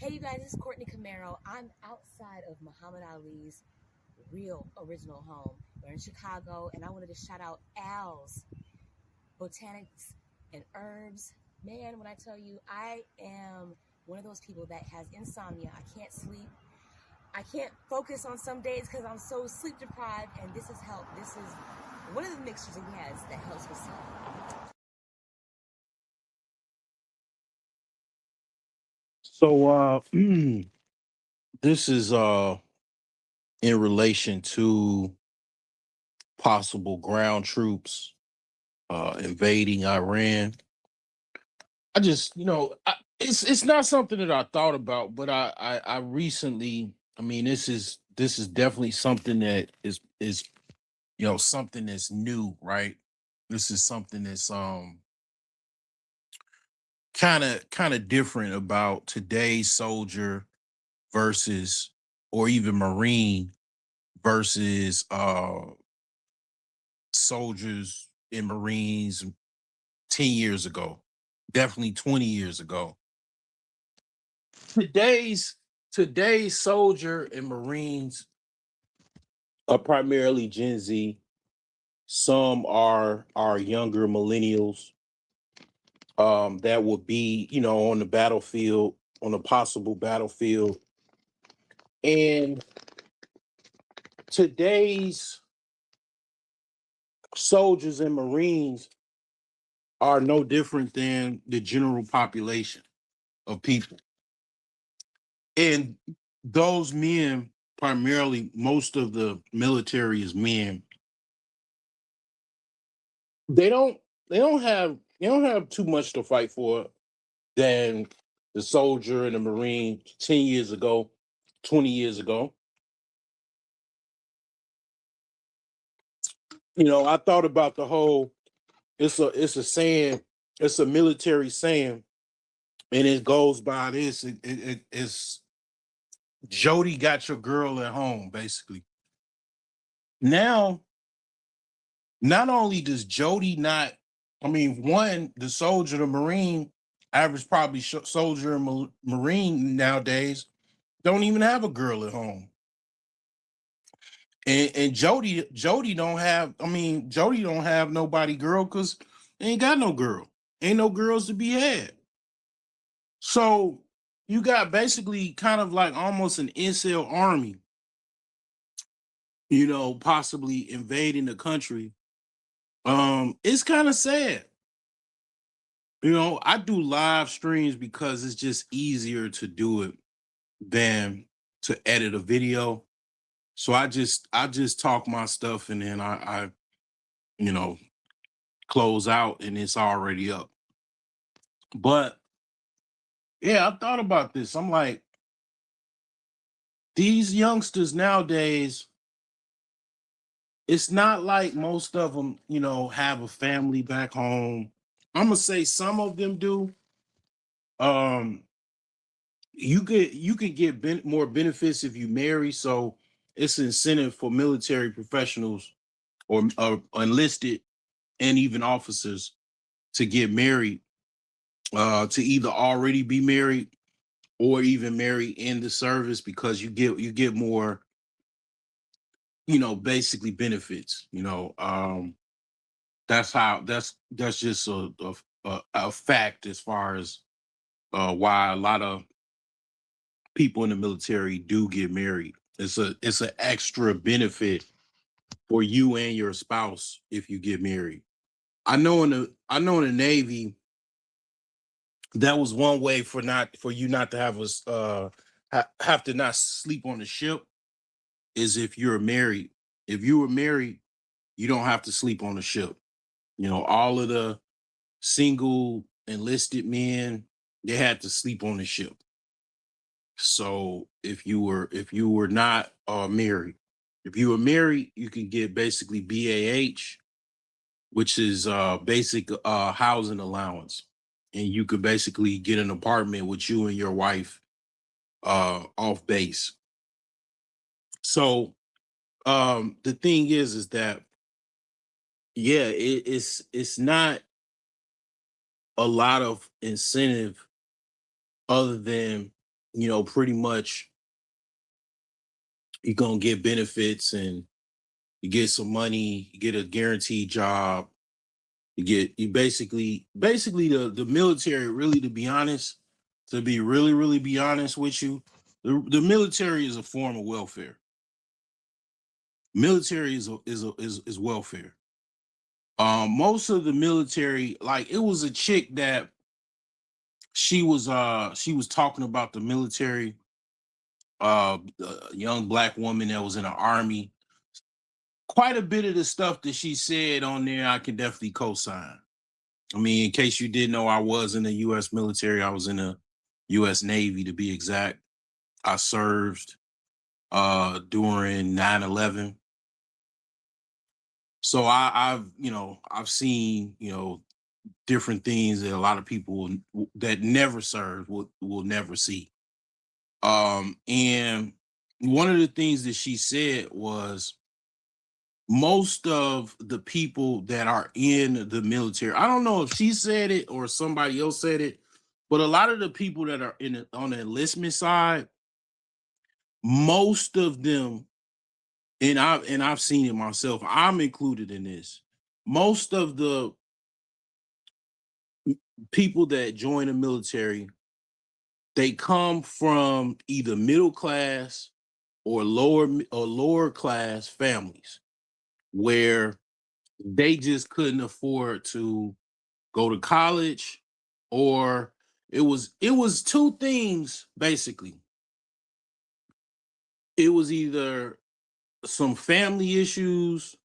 Hey, you guys, this is Courtney Camaro. I'm outside of Muhammad Ali's real original home. We're in Chicago, and I wanted to shout out Al's Botanics and Herbs. Man, when I tell you, I am one of those people that has insomnia. I can't sleep. I can't focus on some days because I'm so sleep deprived, and this has helped. This is one of the mixtures he has that helps with sleep. So this is in relation to possible ground troops invading Iran. It's not something that I thought about, but I recently, I mean, this is definitely something that is something that's new, right? This is something that's kind of different about today's soldier versus, or even Marine versus soldiers and Marines 10 years ago, definitely 20 years ago. Today's today's soldier and Marines are primarily Gen Z. Some are younger millennials that would be, on the battlefield, on a possible battlefield. And today's soldiers and Marines are no different than the general population of people. And those men, primarily, most of the military is men. They don't they don't have too much to fight for than the soldier and the Marine 10 years ago, 20 years ago. I thought about the whole, it's a saying, it's a military saying, and it goes by this. It's Jody got your girl at home, basically. Now, not only does Jody not, I mean, one, the soldier, the Marine, average probably soldier and Marine nowadays don't even have a girl at home. And Jody don't have, I mean, Jody don't have nobody girl because ain't got no girl. Ain't no girls to be had. So you got basically kind of like almost an incel army, possibly invading the country. It's kind of sad. I do live streams because it's just easier to do it than to edit a video. So I just talk my stuff, and then I you know close out and it's already up. But yeah, I thought about this. I'm like, these youngsters nowadays, it's not like most of them, have a family back home. I'm gonna say some of them do. Um, you could get more benefits if you marry. So it's an incentive for military professionals or enlisted and even officers to get married, to either already be married or even marry in the service, because you get more, basically benefits. That's just a fact as far as why a lot of people in the military do get married. It's an extra benefit for you and your spouse if you get married. I know in the Navy, that was one way for you not to have us have to not sleep on the ship, is if you're married. If you were married, you don't have to sleep on the ship. All of the single enlisted men, they had to sleep on the ship. So if you were not married, if you were married, you can get basically BAH, which is basic housing allowance, and you could basically get an apartment with you and your wife off base. So the thing is that, yeah, it's not a lot of incentive other than pretty much you're gonna get benefits and you get some money, you get a guaranteed job, you basically the military, really, to be honest, to be really, really be honest with you, the military is a form of welfare. Military is welfare. Most of the military, like, it was a chick that she was talking about the military, a young black woman that was in the army. Quite a bit of the stuff that she said on there, I can definitely co-sign. I mean, in case you didn't know, I was in the U.S. military. I was in the U.S. Navy, to be exact. I served during 9/11. So I've seen, different things that a lot of people that never served will never see. And one of the things that she said was, most of the people that are in the military, I don't know if she said it or somebody else said it, but a lot of the people that are on the enlistment side, most of them, and I've seen it myself, I'm included in this. Most of the people that join the military, they come from either middle class or lower class families where they just couldn't afford to go to college, or it was two things basically. It was either some family issues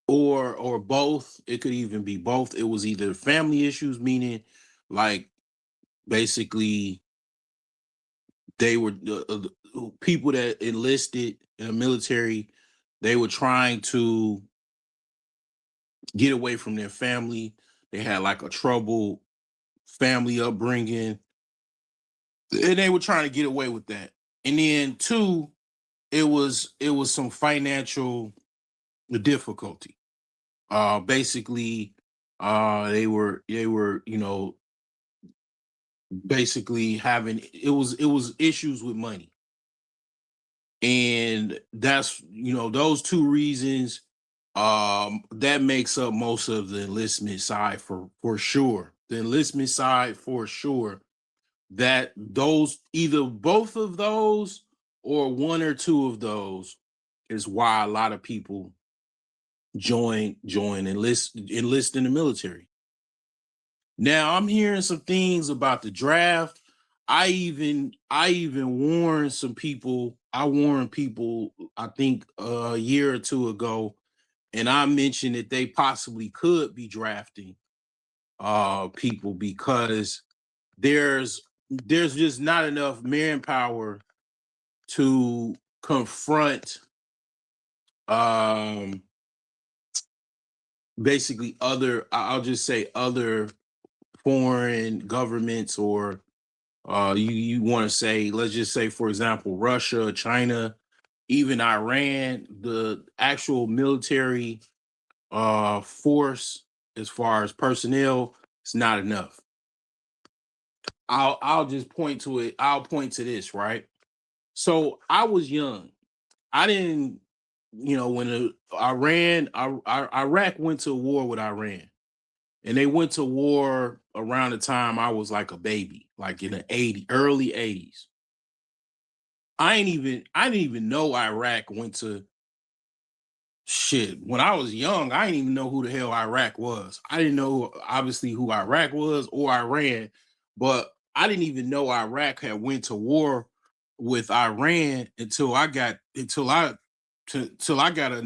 or both. It could even be both. It was either family issues, meaning, like, basically they were people that enlisted in the military, they were trying to get away from their family. They had like a troubled family upbringing, and they were trying to get away with that. And then two, it was some financial difficulty. Basically, they were basically having, it was issues with money. And that's, those two reasons, that makes up most of the enlistment side, for sure. The enlistment side, for sure, that those, either both of those or one or two of those, is why a lot of people enlist in the military. Now, I'm hearing some things about the draft. I even warned some people. I warned people, I think a year or two ago, and I mentioned that they possibly could be drafting people, because there's there's just not enough manpower to confront, um basically, I'll just say, other foreign governments, or you want to say, let's just say, for example, Russia, China, even Iran. The actual military force, as far as personnel, it's not enough. I'll just point to it. I'll point to this, right? So I was young. I didn't, when Iraq went to war with Iran, and they went to war around the time I was like a baby, like in the early 80s. I didn't even know Iraq went to shit. When I was young, I didn't even know who the hell Iraq was. I didn't know, obviously, who Iraq was or Iran, but I didn't even know Iraq had went to war with Iran till I got an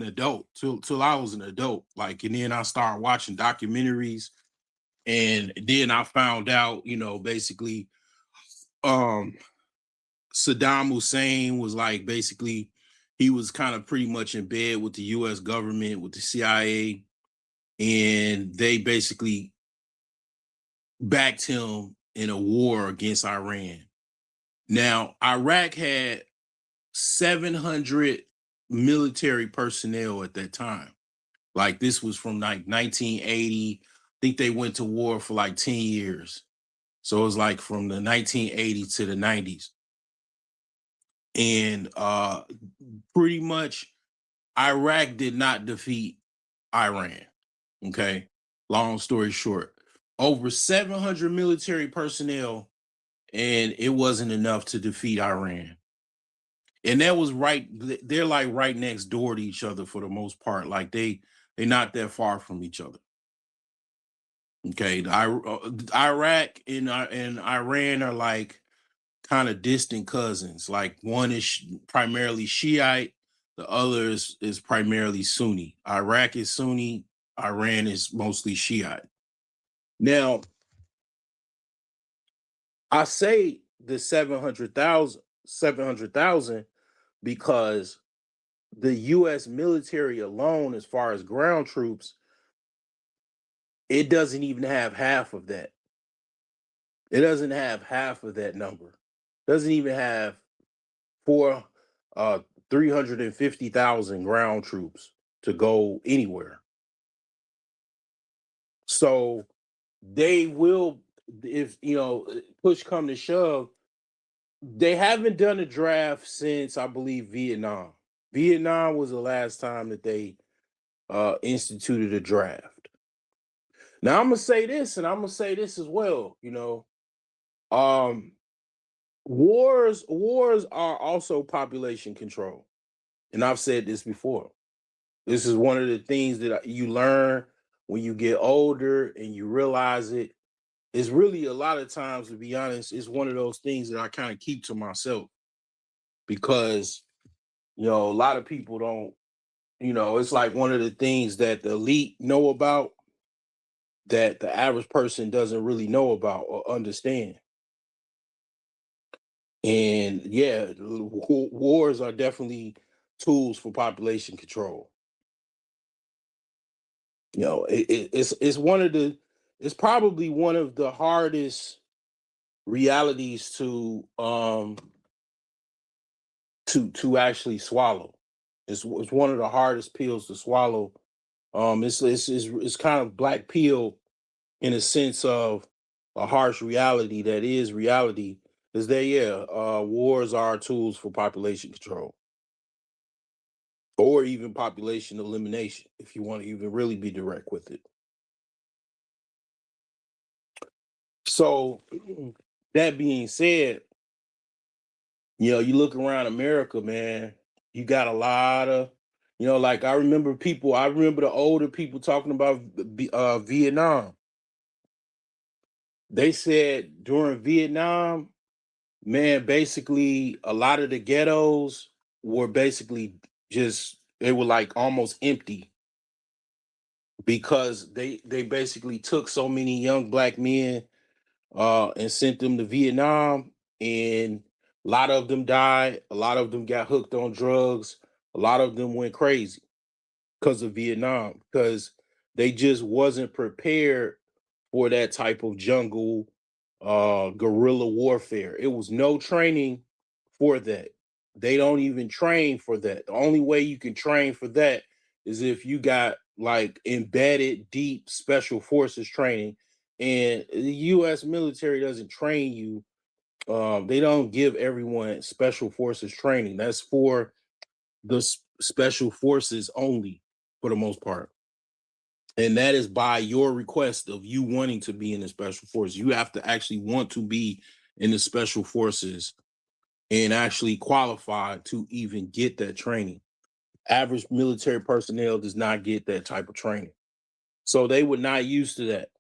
adult, till I was an adult. Like, and then I started watching documentaries, and then I found out, basically, um Saddam Hussein was, like, basically, he was kind of pretty much in bed with the US government, with the CIA, and they basically backed him in a war against Iran. Now, Iraq had 700 military personnel at that time. Like, this was from like 1980. I think they went to war for like 10 years. So it was like from the 1980s to the 90s. And pretty much Iraq did not defeat Iran. Okay. Long story short, over 700 military personnel, and it wasn't enough to defeat Iran. And that was right. They're like right next door to each other for the most part. Like they're not that far from each other. Okay. Iraq and Iran are like kind of distant cousins. Like one is primarily Shiite, the other is primarily Sunni. Iraq is Sunni, Iran is mostly Shiite. Now, I say the 700,000 because the US military alone, as far as ground troops, it doesn't even have half of that. It doesn't have half of that number. Doesn't even have four 350,000 ground troops to go anywhere. So they will, if push come to shove, they haven't done a draft since I believe Vietnam. Vietnam was the last time that they instituted a draft. Now I'm gonna say this, and I'm gonna say this as well. Wars are also population control, and I've said this before. This is one of the things that you learn when you get older and you realize it. It's really a lot of times, to be honest, it's one of those things that I kind of keep to myself because, a lot of people don't, it's like one of the things that the elite know about that the average person doesn't really know about or understand. And yeah, wars are definitely tools for population control. It's one of the it's probably one of the hardest realities to actually swallow. It's one of the hardest pills to swallow. It's kind of black pill in a sense of a harsh reality that is reality. Is that wars are tools for population control or even population elimination if you want to even really be direct with it. So that being said, you look around America, man, you got a lot of, like I remember the older people talking about Vietnam. They said during Vietnam, man, basically a lot of the ghettos were basically they were like almost empty because they basically took so many young black men and sent them to Vietnam, and a lot of them died. A lot of them got hooked on drugs. A lot of them went crazy because of Vietnam because they just wasn't prepared for that type of jungle guerrilla warfare. It was no training for that. They don't even train for that. The only way you can train for that is if you got like embedded deep special forces training, and the US military doesn't train you. They don't give everyone special forces training. That's for the special forces only for the most part. And that is by your request of you wanting to be in the special forces. You have to actually want to be in the special forces and actually qualify to even get that training. Average military personnel does not get that type of training. So they were not used to that.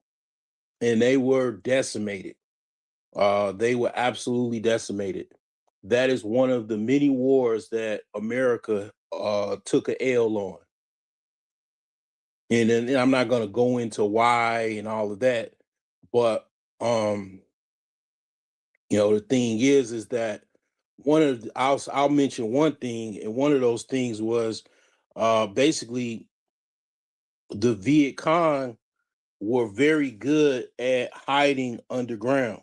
And they were decimated. They were absolutely decimated. That is one of the many wars that America took an L on. And then I'm not going to go into why and all of that, but the thing is that I'll mention one thing, and one of those things was basically the Viet Cong were very good at hiding underground.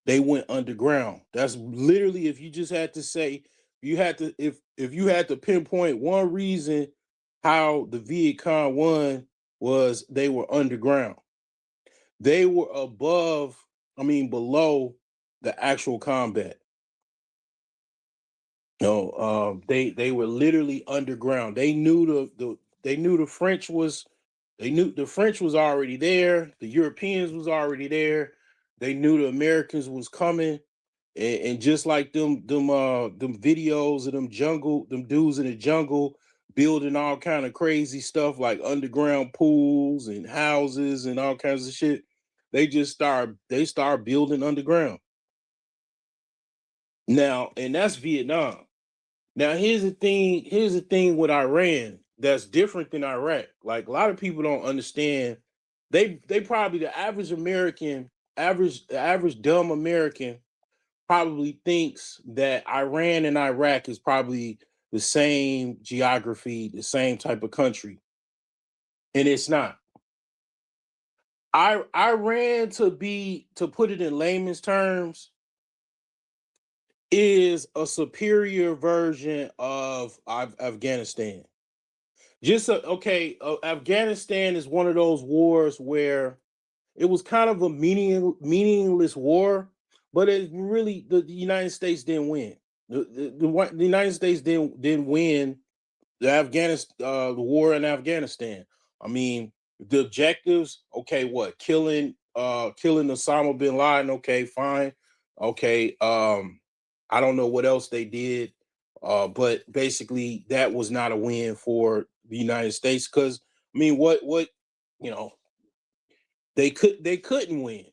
They went underground. That's literally, if you just had to say, if you had to pinpoint one reason how the Viet Cong won, was they were underground. They were above below the actual combat. They were literally underground. They knew the French was already there. The Europeans was already there. They knew the Americans was coming, and just like them videos of them dudes in the jungle building all kind of crazy stuff like underground pools and houses and all kinds of shit. They start building underground now, and that's Vietnam. Now here's the thing with Iran that's different than Iraq. Like a lot of people don't understand. They probably the average American, the average dumb American probably thinks that Iran and Iraq is probably the same geography, the same type of country. And it's not. Iran, to put it in layman's terms, is a superior version of Afghanistan. Afghanistan is one of those wars where it was kind of a meaningless war, but it really the United States didn't win. The United States didn't win the war in Afghanistan. I mean, the objectives, okay, what? Killing Osama bin Laden, okay, fine. Okay, I don't know what else they did. But basically that was not a win for the United States because what you know, they couldn't win.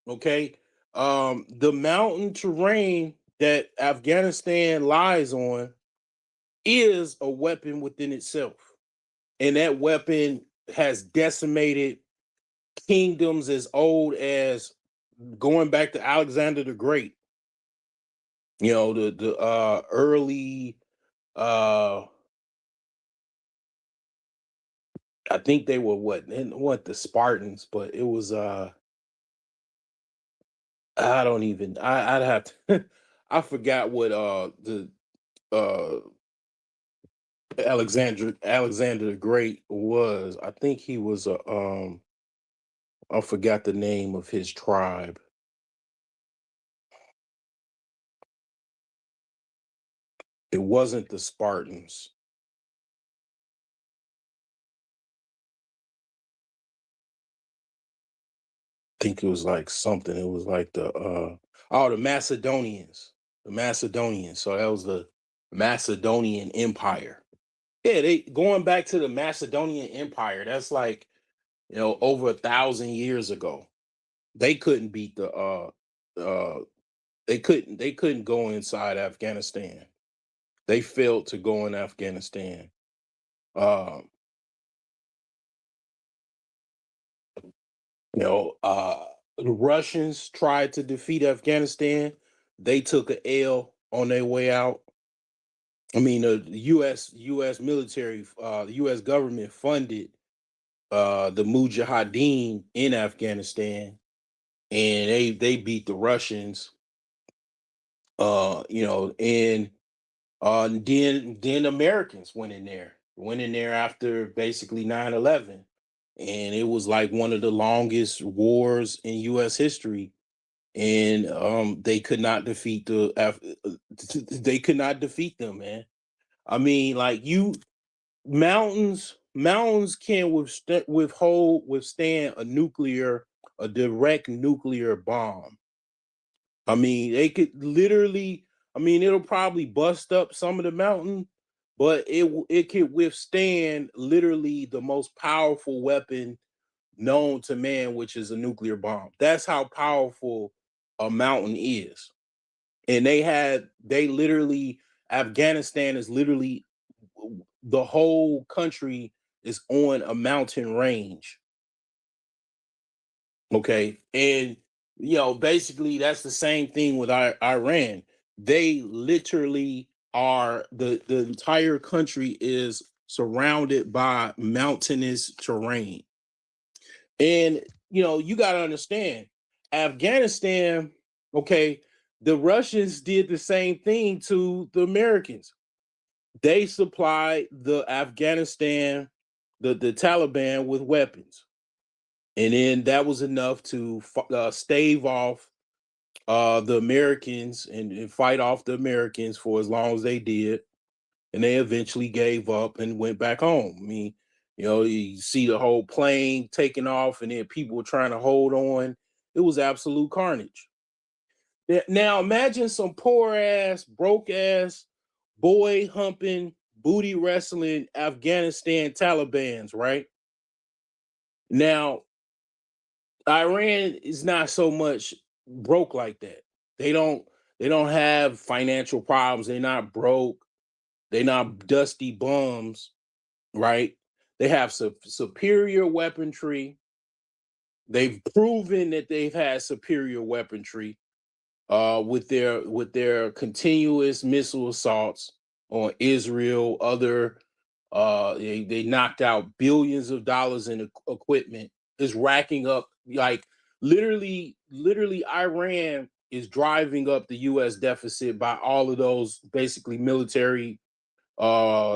Okay. The mountain terrain that Afghanistan lies on is a weapon within itself. And that weapon has decimated kingdoms as old as going back to Alexander the Great. The early I think they were the Spartans, but it was I don't even I'd have to I forgot what the uh Alexander the Great was. I think he was a I forgot the name of his tribe. It wasn't the Spartans. I think it was like something. It was like the Macedonians. The Macedonians. So that was the Macedonian Empire. Yeah, they going back to the Macedonian Empire. That's like, over 1,000 years ago. They couldn't beat uh they couldn't go inside Afghanistan. They failed to go in Afghanistan. Um, the Russians tried to defeat Afghanistan. They took a L on their way out. I mean, the U.S. military, the U.S. government funded the Mujahideen in Afghanistan, and they beat the Russians. And then Americans went in there after basically 9/11, and it was like one of the longest wars in U.S. history. And they could not defeat they could not defeat them, man. I mean, like mountains can withstand a direct nuclear bomb. I mean, they could literally. I mean, it'll probably bust up some of the mountain, but it could withstand literally the most powerful weapon known to man, which is a nuclear bomb. That's how powerful a mountain is. And they literally Afghanistan is literally the whole country is on a mountain range. Okay. And basically that's the same thing with Iran. They literally are the entire country is surrounded by mountainous terrain. And you got to understand, Afghanistan, okay, the Russians did the same thing to the Americans. They supplied the Taliban with weapons. And then that was enough to stave off the Americans and fight off the Americans for as long as they did, and they eventually gave up and went back home. I mean, you see the whole plane taking off, and then people were trying to hold on. It was absolute carnage. Now imagine some poor ass, broke ass, boy humping, booty wrestling Afghanistan Taliban's, right? Now, Iran is not so much broke like that. They don't they don't have financial problems. They're not broke. They're not dusty bums, right? They have superior weaponry. They've proven that they've had superior weaponry with their continuous missile assaults on Israel. They knocked out billions of dollars in equipment. Is racking up, like, literally Iran is driving up the US deficit by all of those basically military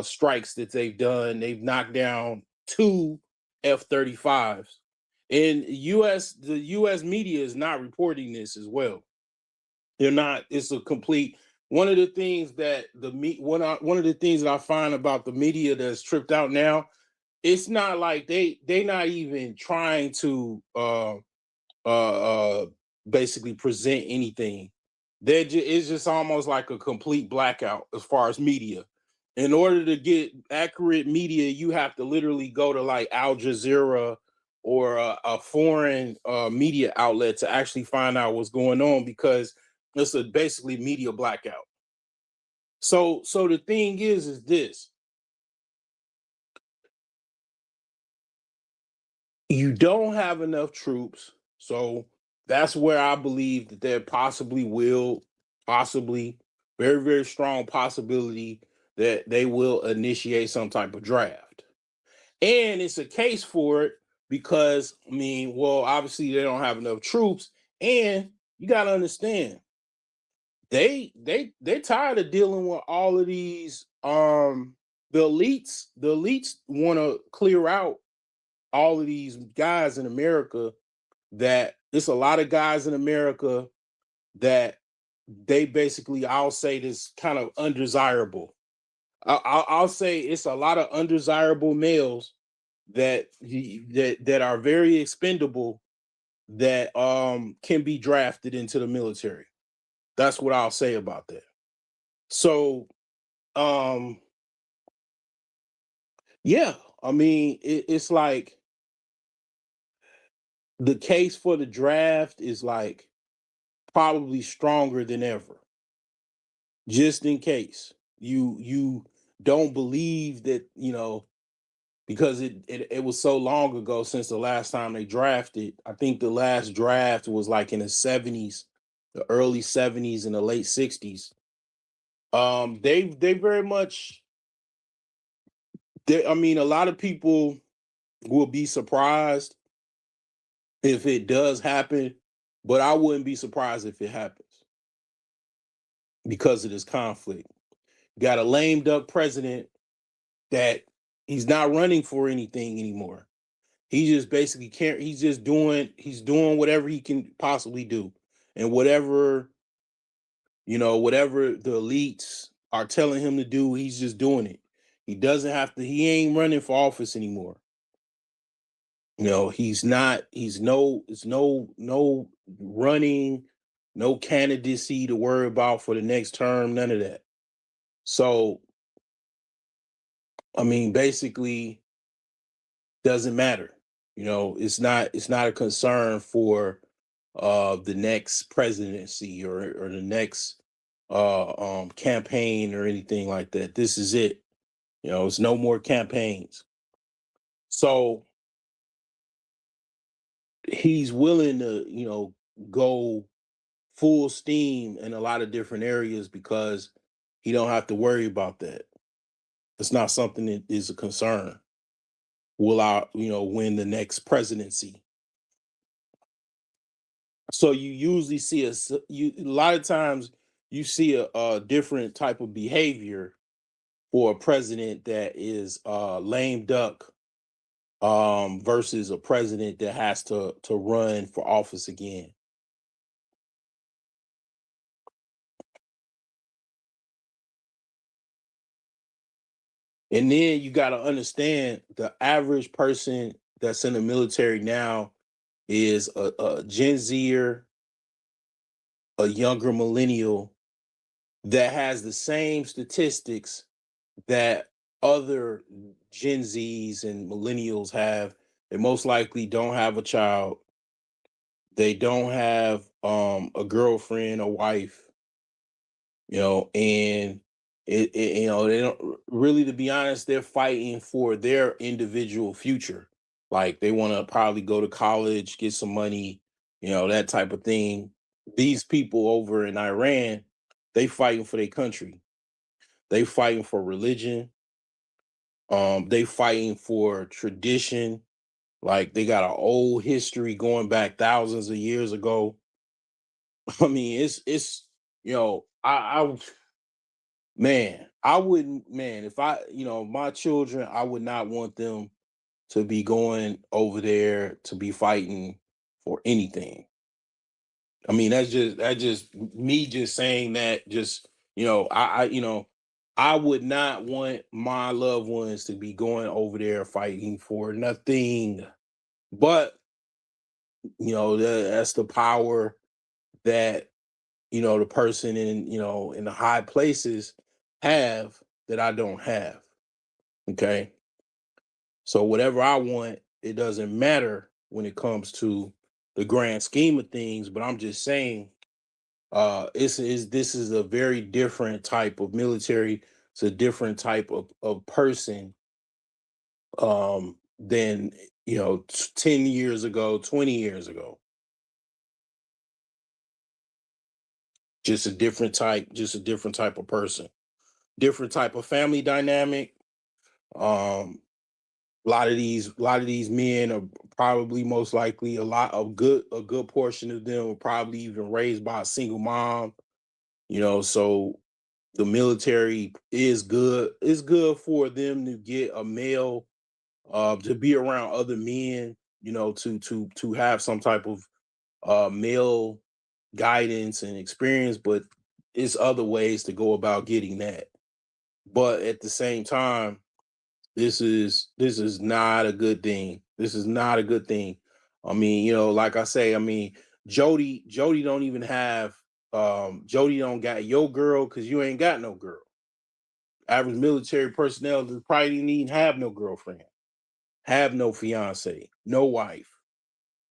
strikes that they've done. They've knocked down 2 F-35s. And the US media is not reporting this as well. They're not. It's a complete. One of the things that one of the things that I find about the media that's tripped out now, it's not like they not even trying to uh basically present anything. It's just almost like a complete blackout as far as media. In order to get accurate media, you have to literally go to like Al Jazeera or a foreign media outlet to actually find out what's going on, because it's a basically media blackout. So the thing is this: you don't have enough troops. So that's where I believe that there possibly, very, very strong possibility that they will initiate some type of draft. And it's a case for it because, I mean, well, obviously they don't have enough troops. And you got to understand, they tired of dealing with all of these the elites want to clear out all of these guys in America. That it's a lot of guys in America that they basically, I'll say this, kind of undesirable. I'll say it's a lot of undesirable males that are very expendable, that can be drafted into the military. That's what I'll say about that. So um yeah, I mean, it's like the case for the draft is like probably stronger than ever, just in case you don't believe that, because it was so long ago since the last time they drafted. I think the last draft was like in the 70s, the early 70s and the late 60s. They very much, I mean, a lot of people will be surprised if it does happen, but I wouldn't be surprised if it happens because of this conflict. Got a lame duck president that he's not running for anything anymore. He just basically can't. He's doing whatever he can possibly do, and whatever the elites are telling him to do, he's just doing it. He doesn't have to. He ain't running for office anymore. He's not. It's no running, no candidacy to worry about for the next term. None of that. So, I mean, basically, doesn't matter. It's not a concern for the next presidency or the next campaign or anything like that. This is it. It's no more campaigns. So he's willing to, go full steam in a lot of different areas because he don't have to worry about that. It's not something that is a concern. Will I, win the next presidency? So you usually see a lot of times you see a different type of behavior for a president that is lame duck versus a president that has to run for office again. And then you got to understand the average person that's in the military now is a Gen Zer, a younger millennial that has the same statistics that other Gen Zs and millennials have. They most likely don't have a child. They don't have a girlfriend or wife, and they don't really, to be honest, they're fighting for their individual future. Like they want to probably go to college, get some money, that type of thing. These people over in Iran, they fighting for their country. They fighting for religion. They fighting for tradition. Like they got an old history going back thousands of years ago. I mean, it's I man, I wouldn't, man, if my children, I would not want them to be going over there to be fighting for anything. I mean, that's just me just saying that. Just I would not want my loved ones to be going over there fighting for nothing. But that's the power that the person in the high places have that I don't have. Okay. So whatever I want, it doesn't matter when it comes to the grand scheme of things. But I'm just saying, this is a very different type of military. It's a different type of person than 10 years ago, 20 years ago. Just a different type of person, different type of family dynamic. Um, a lot of these men are probably most likely a good portion of them were probably even raised by a single mom. So the military is good. It's good for them to get a male, to be around other men. To have some type of male guidance and experience, but it's other ways to go about getting that. But at the same time, this is not a good thing. This is not a good thing. I mean, like I say, I mean, Jody don't even have Jody don't got your girl because you ain't got no girl. Average military personnel that probably didn't even have no girlfriend, have no fiance, no wife.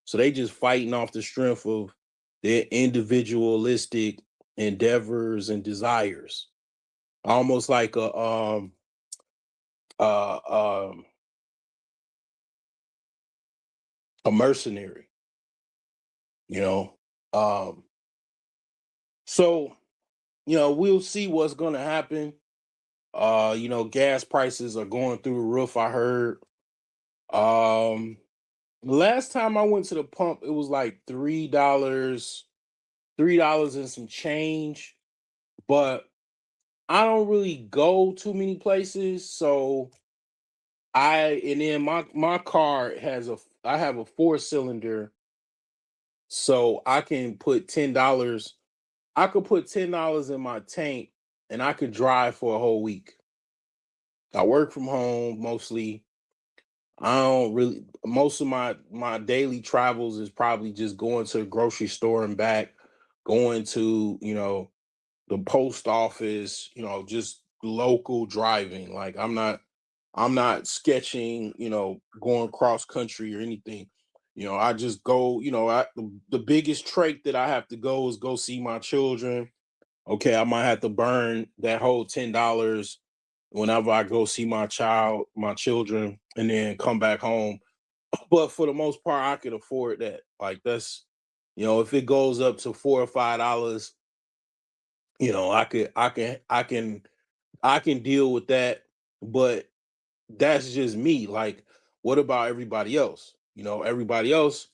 So they just fighting off the strength of their individualistic endeavors and desires. Almost like uh um a mercenary, you know. Um so we'll see what's gonna happen. Gas prices are going through the roof, I heard. Um Last time I went to the pump, it was like $3 and some change. But I don't really go too many places, so and then my car I have a 4 cylinder, so I can put $10. I could put $10 in my tank, and I could drive for a whole week. I work from home mostly. I don't really Most of my daily travels is probably just going to the grocery store and back, going to, the post office, just local driving. Like I'm not sketching, going cross country or anything. I just go, the biggest trait that I have to go is go see my children. Okay, I might have to burn that whole $10 whenever I go see my children, and then come back home. But for the most part, I can afford that. Like that's, if it goes up to $4 or $5, I can deal with that. But that's just me. Like, what about everybody else? Everybody else,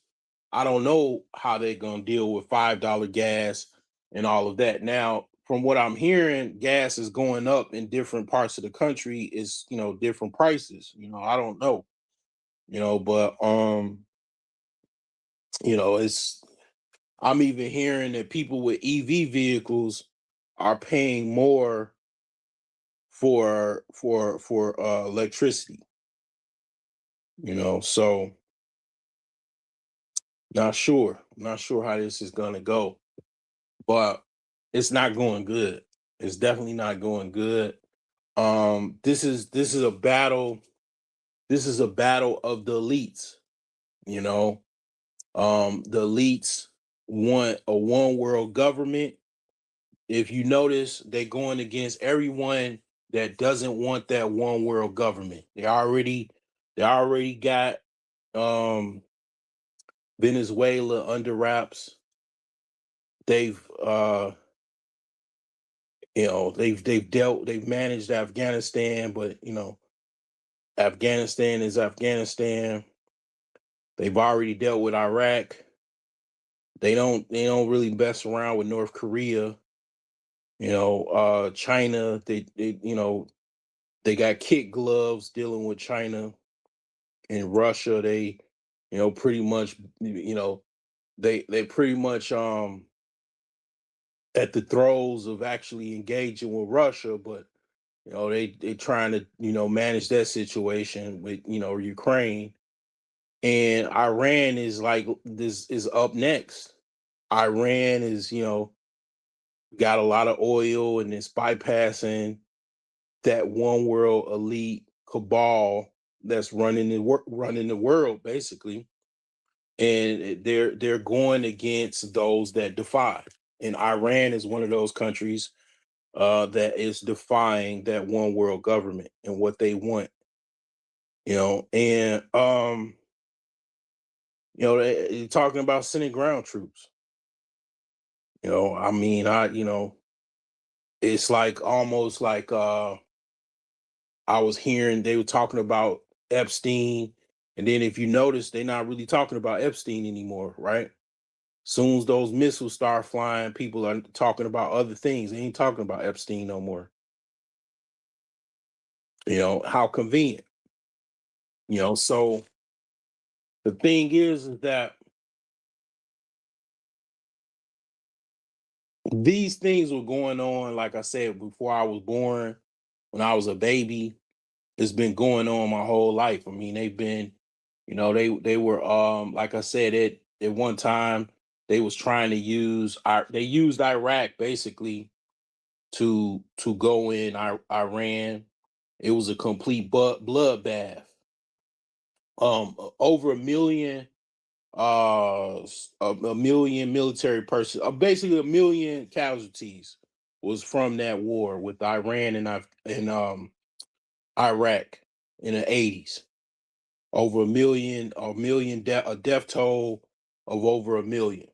I don't know how they're gonna deal with $5 gas and all of that. Now, from what I'm hearing, gas is going up in different parts of the country. Is different prices. I don't know. But it's I'm even hearing that people with EV vehicles are paying more for electricity. So not sure how this is gonna go, but it's not going good. It's definitely not going good. This is a battle. This is a battle of the elites. You know, the elites want a one world government. If you notice, they're going against everyone that doesn't want that one world government. They already got um Venezuela under wraps. They've they've managed Afghanistan, but Afghanistan is Afghanistan. They've already dealt with Iraq. They don't really mess around with North Korea. China, they got kid gloves dealing with China. In Russia, they, pretty much, they pretty much at the throes of actually engaging with Russia, but they trying to manage that situation with Ukraine. And Iran is like this is up next. Iran is got a lot of oil and it's bypassing that one world elite cabal that's running the world basically, and they're going against those that defy. And Iran is one of those countries that is defying that one world government and what they want. And they're talking about sending ground troops. I mean, it's like almost like I was hearing they were talking about Epstein, and then if you notice, they're not really talking about Epstein anymore, right? Soon as those missiles start flying, people are talking about other things. They ain't talking about Epstein no more. How convenient. So the thing is that these things were going on, like I said, before I was born, when I was a baby. It's been going on my whole life. I mean, they've been, they were like I said, at one time they was trying to they used Iraq basically to go in Iran. It was a complete bloodbath. Over a million military persons, basically a million casualties was from that war with Iran and Iraq in the 80s. Over a death toll of over a million.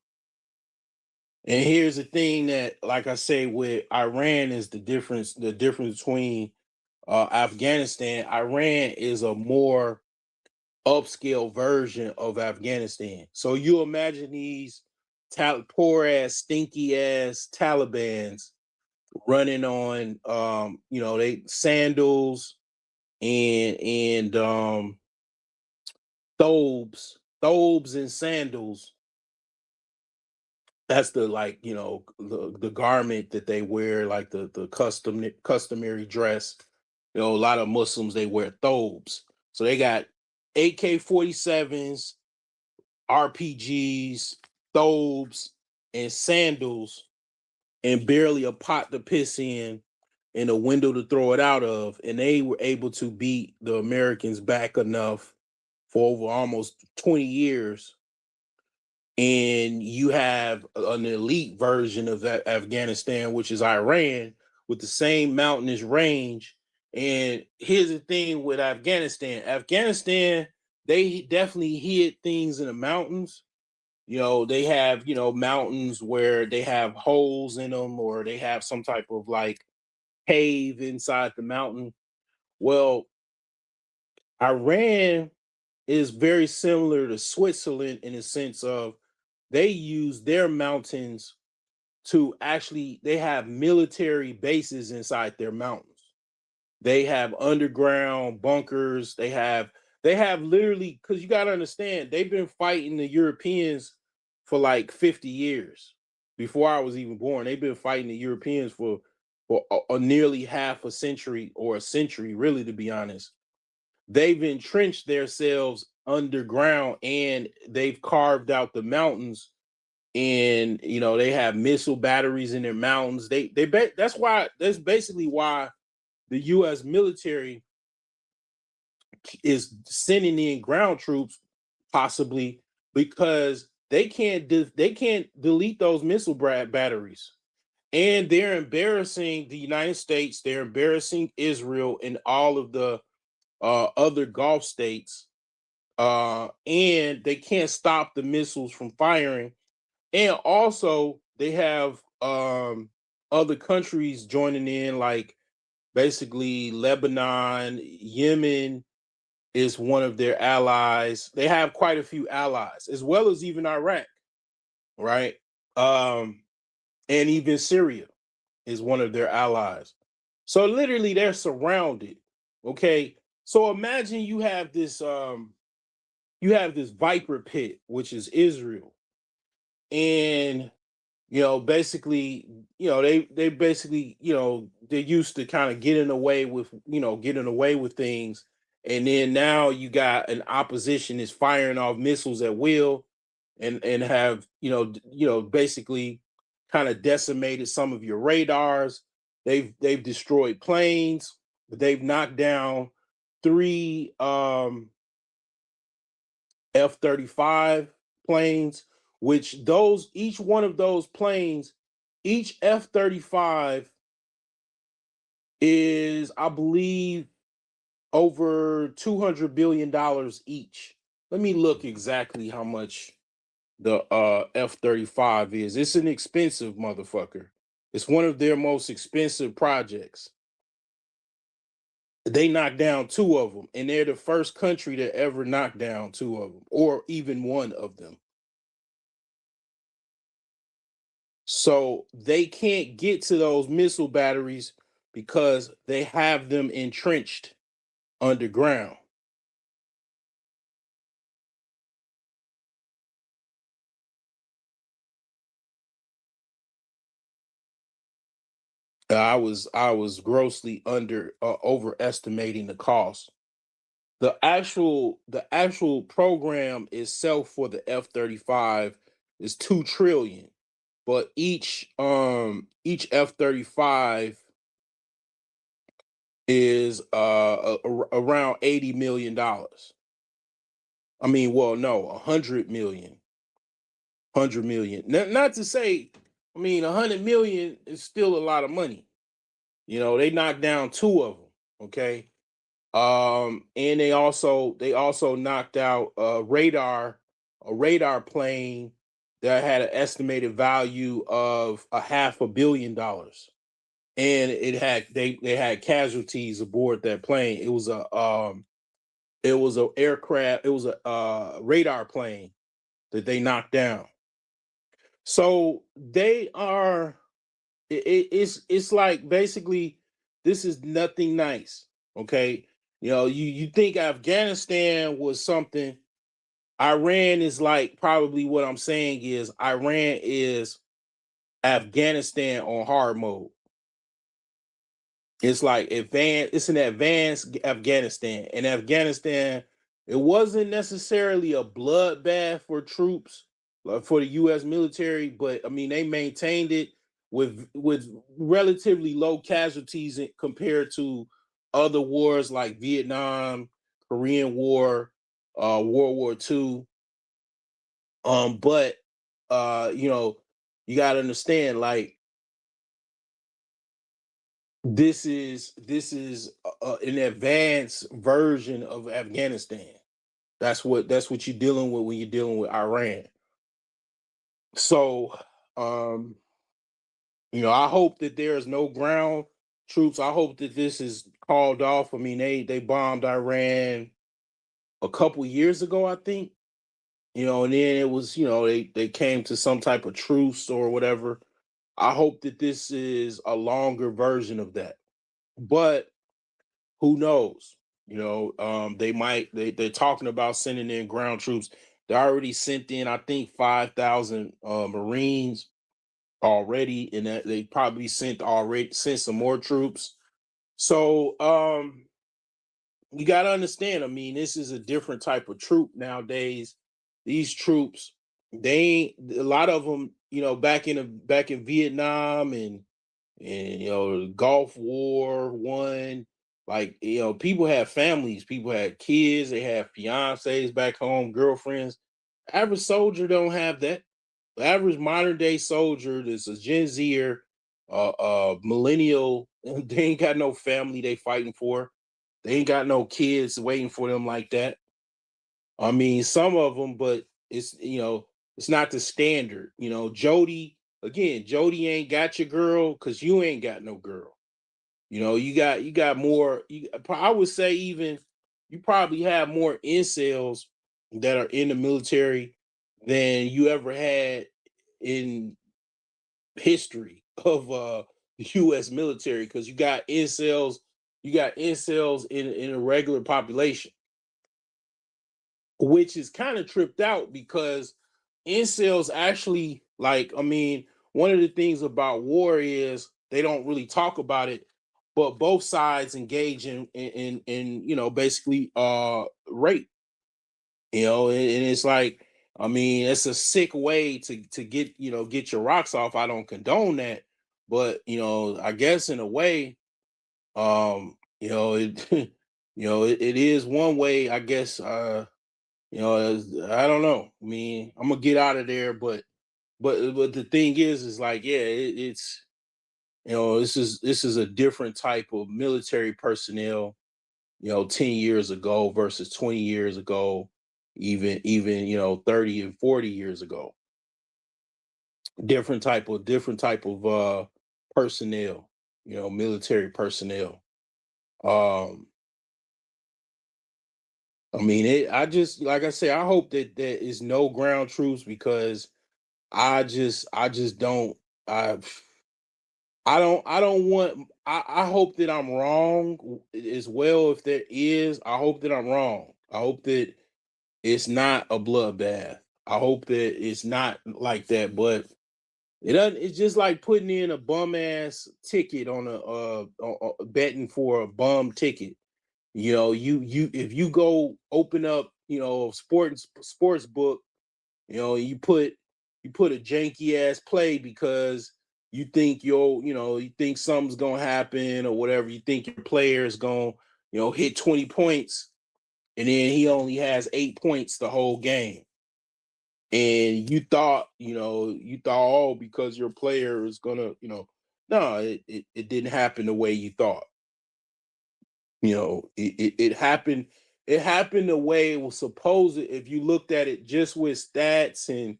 And here's the thing that, like I say, with Iran is the difference between Afghanistan. Iran is a more upscale version of Afghanistan. So you imagine these poor ass, stinky ass Talibans running on they sandals and thobes and sandals. That's the the garment that they wear, like the customary dress. A lot of Muslims they wear thobes. So they got AK-47s, RPGs, thobes, and sandals, and barely a pot to piss in and a window to throw it out of. And they were able to beat the Americans back enough for over almost 20 years. And you have an elite version of that Afghanistan, which is Iran, with the same mountainous range. And here's the thing with Afghanistan, they definitely hid things in the mountains. They have, mountains where they have holes in them, or they have some type of like cave inside the mountain. Well, Iran is very similar to Switzerland in the sense of they use their mountains to actually, they have military bases inside their mountains. They have underground bunkers. They have literally, because you got to understand, they've been fighting the Europeans for like 50 years. Before I was even born, they've been fighting the Europeans for for nearly half a century, or a century, really, to be honest. They've entrenched themselves underground, and they've carved out the mountains, and they have missile batteries in their mountains. That's basically why the U.S. military is sending in ground troops, possibly because they can't delete those missile batteries, and they're embarrassing the United States. They're embarrassing Israel and all of the other Gulf states, and they can't stop the missiles from firing. And also, they have other countries joining in, like basically Lebanon, Yemen is one of their allies. They have quite a few allies, as well as even Iraq, right? And even Syria is one of their allies. So literally, they're surrounded. Okay, so imagine you have this viper pit, which is Israel, and basically, they basically, they're used to kind of getting away with things, and then now you got an opposition is firing off missiles at will, and have basically kind of decimated some of your radars. They've destroyed planes. They've knocked down 3 F-35 planes, which each one of those planes, each F-35 is, I believe, over $200 billion each. Let me look exactly how much the F-35 is. It's an expensive motherfucker. It's one of their most expensive projects. They knocked down 2 of them, and they're the first country to ever knock down 2 of them, or even 1 of them. So they can't get to those missile batteries because they have them entrenched underground. I was grossly overestimating the cost. The actual program itself for the F-35 is 2 trillion, but each F-35 is around $80 million. I mean, well, no, 100 million. 100 million. Not to say, I mean, 100 million is still a lot of money. They knocked down 2 of them. Okay. And they also knocked out a radar plane that had an estimated value of $500 million. And they had casualties aboard that plane. It was a aircraft, it was a radar plane that they knocked down. So it's like, basically, this is nothing nice. Okay. You think Afghanistan was something. Iran is like, probably what I'm saying is Iran is Afghanistan on hard mode. It's like it's an advanced Afghanistan. And Afghanistan, it wasn't necessarily a bloodbath for troops, for the US military, but I mean, they maintained it with relatively low casualties compared to other wars like Vietnam, Korean War, World War II. But you got to understand, like, this is an advanced version of Afghanistan. That's what you're dealing with when you're dealing with Iran. So, I hope that there's no ground troops. I hope that this is called off. I mean, they bombed Iran a couple years ago, I think. And then it was, they came to some type of truce or whatever. I hope that this is a longer version of that. But who knows? They're talking about sending in ground troops. They already sent in, I think, 5,000 Marines. already, and that they probably sent some more troops. So you got to understand. I mean, this is a different type of troop nowadays. These troops, they ain't a lot of them. You know, back in Vietnam and Gulf War One. Like, people have families, people had kids, they have fiancés back home, girlfriends. Average soldier don't have that. The average modern day soldier that's a Gen Zer, millennial, they ain't got no family they fighting for. They ain't got no kids waiting for them like that. I mean, some of them, but it's not the standard. Jody ain't got your girl because you ain't got no girl. You got more. I would say even you probably have more incels that are in the military than you ever had in history of the U.S. military because you got incels in a regular population, which is kind of tripped out because incels actually like, I mean, one of the things about war is they don't really talk about it, but both sides engage in basically rape, and it's like, I mean, it's a sick way to get your rocks off. I don't condone that, but I guess in a way, it it is one way, I guess. I don't know. I mean, I'm gonna get out of there, but the thing is like, yeah, it's this is a different type of military personnel, 10 years ago versus 20 years ago, even 30 and 40 years ago. Different type of personnel, military personnel. Um, I mean, I just, like I say, I hope that there is no ground troops because I just don't I I don't want I hope that I'm wrong as well. If there is, I hope that I'm wrong. I hope that it's not a bloodbath. I hope that it's not like that, but it doesn't. It's just like putting in a bum ass ticket on betting for a bum ticket. You if you go open up, sports book, you put a janky ass play because you think something's gonna happen or whatever. You think your player is gonna, hit 20 points, and then he only has 8 points the whole game. And you thought, oh, because your player is gonna, no, it didn't happen the way you thought. It happened. It happened the way it was supposed to. If you looked at it just with stats and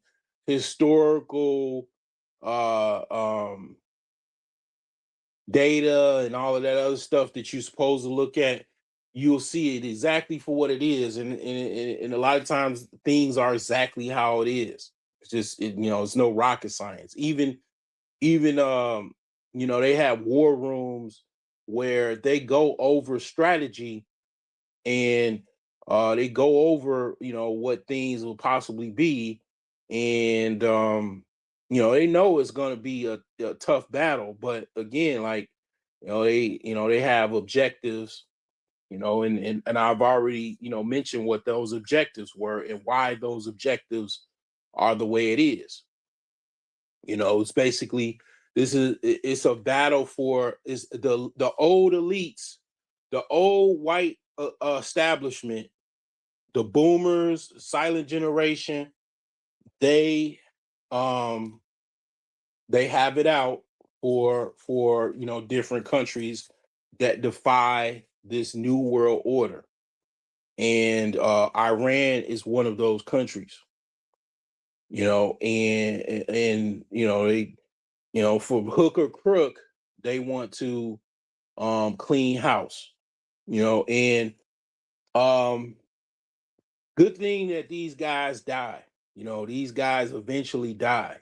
historical uh um data and all of that other stuff that you're supposed to look at, you'll see it exactly for what it is. And a lot of times things are exactly how it is. It's just it's no rocket science. Even they have war rooms where they go over strategy, and they go over what things will possibly be, and they know it's going to be a tough battle, but again, like, they have objectives, and I've already mentioned what those objectives were and why those objectives are the way it is. It's basically, it's a battle for, is the old elites, the old white establishment, the boomers, silent generation. They um they have it out for different countries that defy this new world order, and Iran is one of those countries. And they, for hook or crook, they want to clean house. And um good thing that these guys die. These guys eventually die.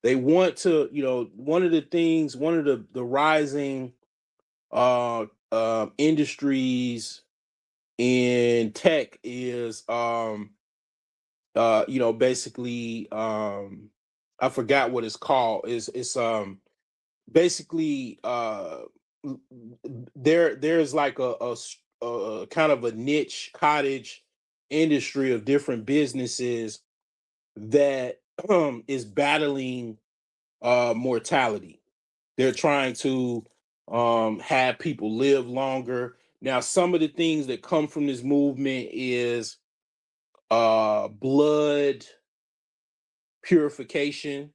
They want to, one of the things, one of the rising industries in tech is basically I forgot what it's called. It's basically there's like a kind of a niche cottage industry of different businesses that is battling mortality. They're trying to have people live longer. Now, some of the things that come from this movement is blood purification.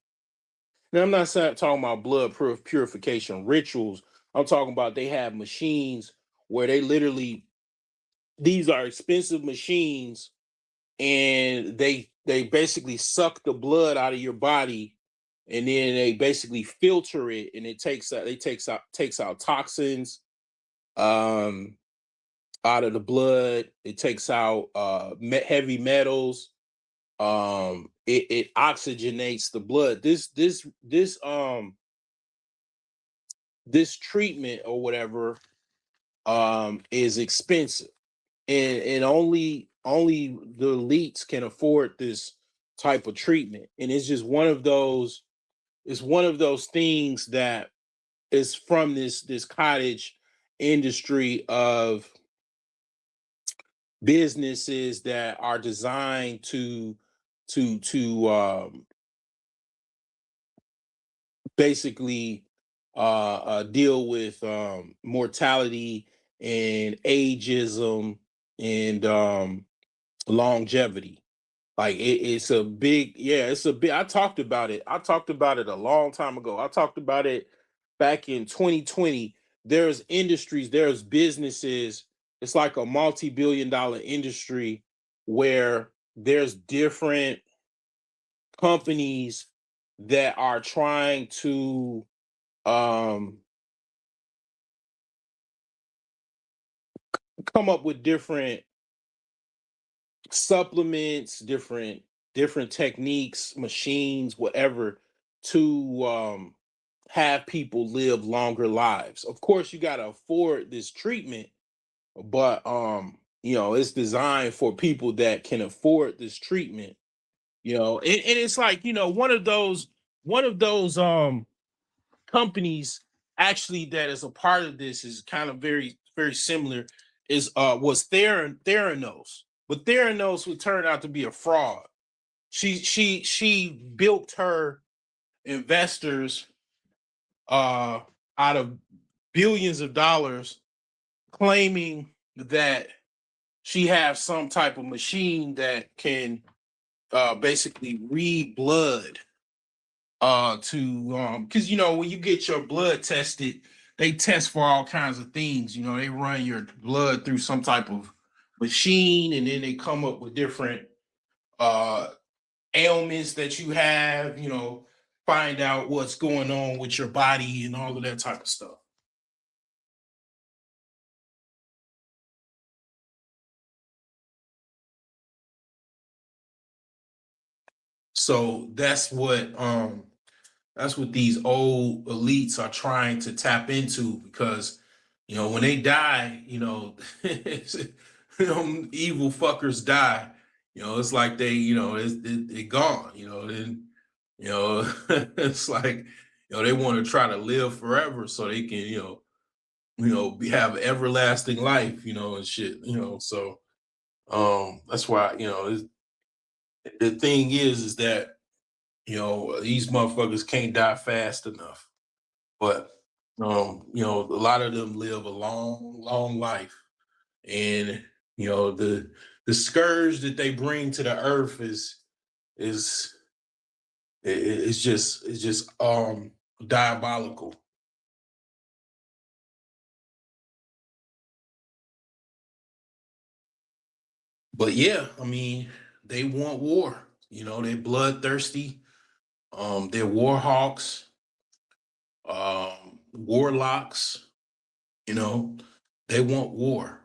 Now, I'm not talking about blood purification rituals. I'm talking about they have machines where they literally, these are expensive machines, and they basically suck the blood out of your body, and then they basically filter it, and it takes out toxins um out of the blood. It takes out heavy metals. It oxygenates the blood. This treatment or whatever is expensive, and only the elites can afford this type of treatment. And it's just one of those things that is from this cottage industry of businesses that are designed to basically deal with mortality and ageism and longevity. Like it's a big, yeah, it's a big. I talked about it. I talked about it a long time ago. I talked about it back in 2020. There's industries, there's businesses. It's like a multi-billion-dollar industry where there's different companies that are trying to um come up with different supplements, different techniques, machines, whatever, to have people live longer lives. Of course, you got to afford this treatment, but it's designed for people that can afford this treatment. And it's like, one of those companies actually that is a part of this is kind of very very similar, is was Theranos, but Theranos would turn out to be a fraud. She built her investors out of billions of dollars, claiming that she has some type of machine that can basically read blood to because when you get your blood tested, they test for all kinds of things. They run your blood through some type of machine, and then they come up with different uh ailments that you have, find out what's going on with your body and all of that type of stuff. So that's what these old elites are trying to tap into, because when they die, evil fuckers die. It's like they gone. Then it's like they want to try to live forever so they can have everlasting life, and shit. So that's why the thing is that these motherfuckers can't die fast enough. But a lot of them live a long, long life, and the scourge that they bring to the earth is it's just diabolical. But yeah, I mean, they want war. They're bloodthirsty. They're war hawks, warlocks. You know, they want war.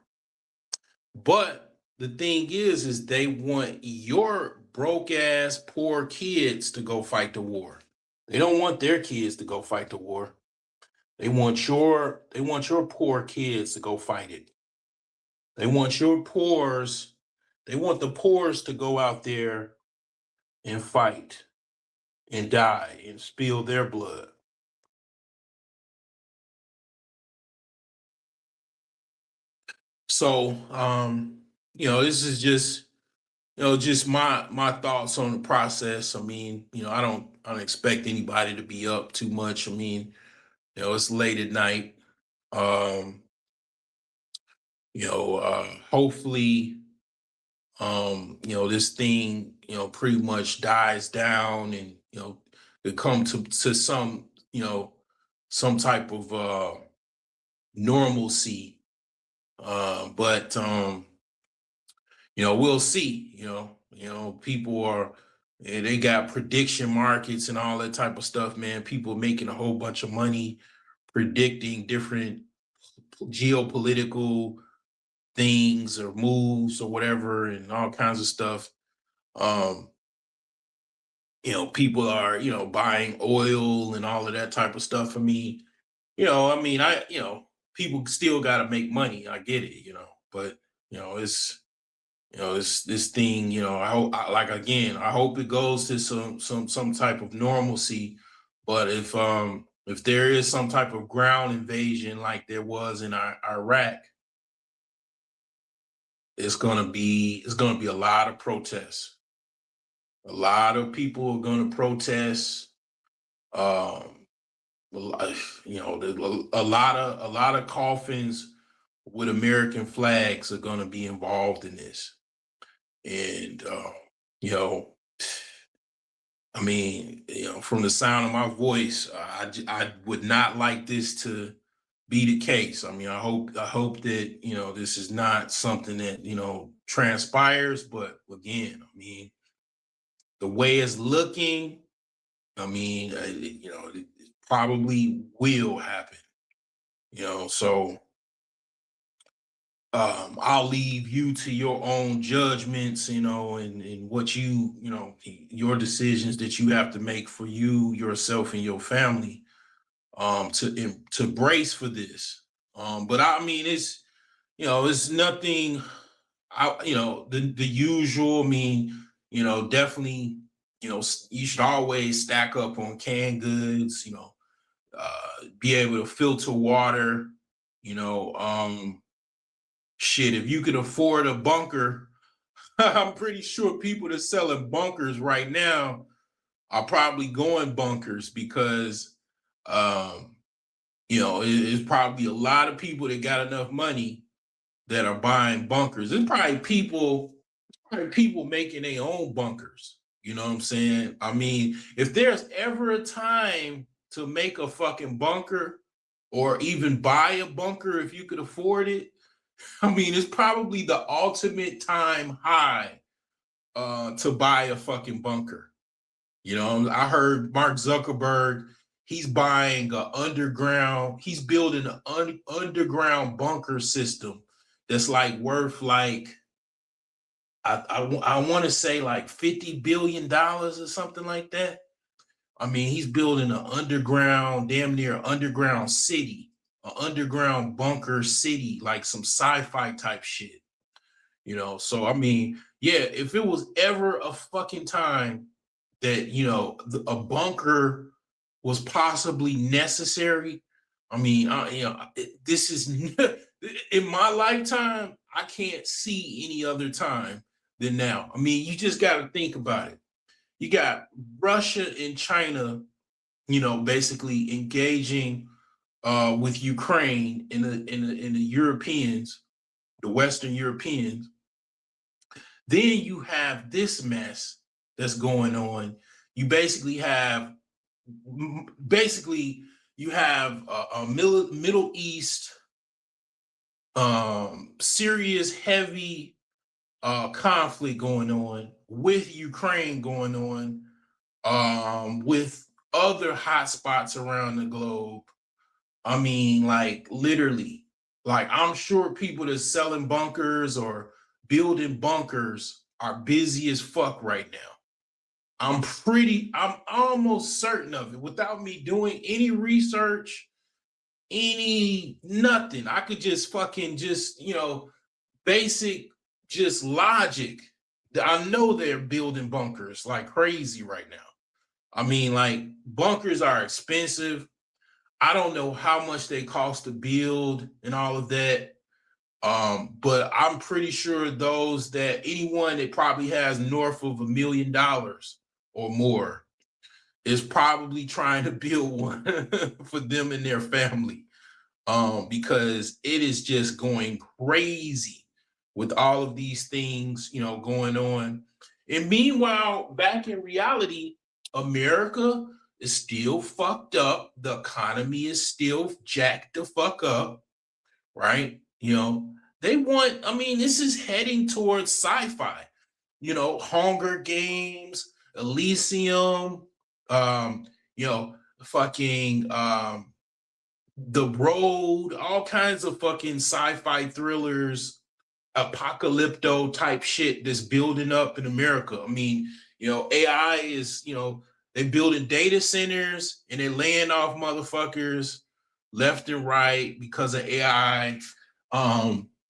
But the thing is they want your broke ass poor kids to go fight the war. They don't want their kids to go fight the war. They want your poor kids to go fight it. They want your poors, they want the poors to go out there and fight. and die and spill their blood. So, this is just, just my thoughts on the process. I mean, I don't expect anybody to be up too much. I mean, it's late at night. Um, Hopefully, this thing, pretty much dies down and, it come to some, some type of normalcy. But we'll see. People are they got prediction markets and all that type of stuff, man. People making a whole bunch of money predicting different geopolitical things or moves or whatever and all kinds of stuff. Um, People are, buying oil and all of that type of stuff. People still got to make money. I get it, but it's this thing, I hope, like again, I hope it goes to some type of normalcy. But if there is some type of ground invasion like there was in Iraq, it's gonna be a lot of protests. A lot of people are gonna protest. Um, a lot of coffins with American flags are gonna be involved in this. And you know, from the sound of my voice, I would not like this to be the case. I mean, I hope that this is not something that transpires. But again, the way it's looking, it probably will happen. So I'll leave you to your own judgments, and what your decisions that you have to make for you, yourself, and your family, to brace for this. But it's nothing. The usual. Definitely. You should always stack up on canned goods. Be able to filter water. Shit, if you could afford a bunker, I'm pretty sure people that selling bunkers right now are probably going bunkers because, it's probably a lot of people that got enough money that are buying bunkers. There's probably people making their own bunkers. You know what I'm saying? If there's ever a time to make a fucking bunker or even buy a bunker if you could afford it, it's probably the ultimate time high to buy a fucking bunker. I heard Mark Zuckerberg, he's building an underground bunker system that's worth I want to say $50 billion or something like that. He's building an underground, damn near underground city, an underground bunker city, like some sci-fi type shit. So yeah, if it was ever a fucking time that a bunker was possibly necessary, this is in my lifetime. I can't see any other time than now. You just got to think about it. You got Russia and China, basically engaging with Ukraine in the Europeans, the Western Europeans. Then you have this mess that's going on. You basically have a Middle East serious heavy conflict going on with Ukraine going on, with other hotspots around the globe. Literally, I'm sure people that's selling bunkers or building bunkers are busy as fuck right now. I'm almost certain of it without me doing any research, nothing. I could just basic, just logic. I know they're building bunkers like crazy right now. I mean, like bunkers are expensive. I don't know how much they cost to build and all of that. But I'm pretty sure those that anyone that probably has north of $1 million or more is probably trying to build one for them and their family. Because it is just going crazy with all of these things, going on. And meanwhile, back in reality, America is still fucked up. The economy is still jacked the fuck up, right? They want, I mean, this is heading towards sci-fi, Hunger Games, Elysium, you know, fucking The Road, all kinds of fucking sci-fi thrillers, apocalypto type shit that's building up in America. I mean, AI is, they building data centers and they laying off motherfuckers left and right because of AI.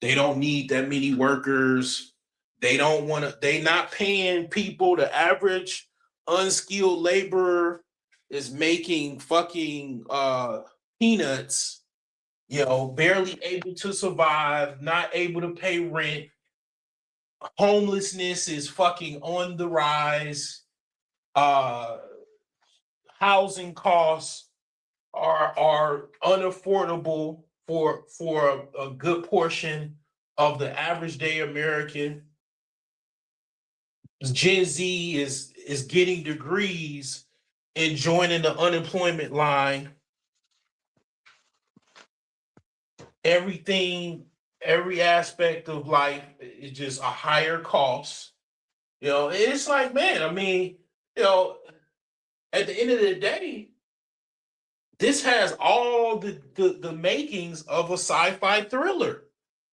They don't need that many workers. They don't want to, they not paying people. The average unskilled laborer is making fucking peanuts, barely able to survive, not able to pay rent. Homelessness is fucking on the rise. Housing costs are unaffordable for a good portion of the average day American. Gen Z is getting degrees and joining the unemployment line. Everything, every aspect of life is just a higher cost. It's like, man, I mean, at the end of the day, this has all the makings of a sci-fi thriller.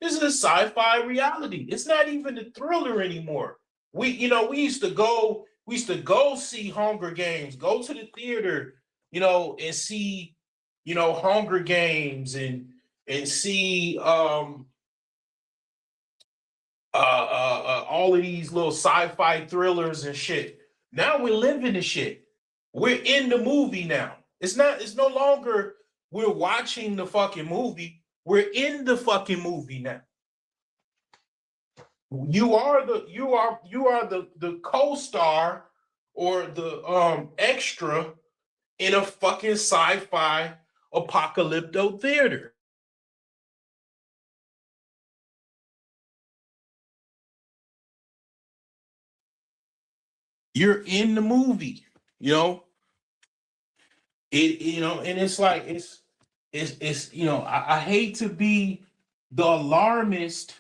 This is a sci-fi reality. It's not even a thriller anymore. We used to go see Hunger Games, go to the theater, and see, Hunger Games and see all of these little sci-fi thrillers and shit. Now we're living the shit. We're in the movie now. It's no longer we're watching the fucking movie. We're in the fucking movie now. You are the co-star or the extra in a fucking sci-fi apocalypto theater. You're in the movie, and it's like it's I hate to be the alarmist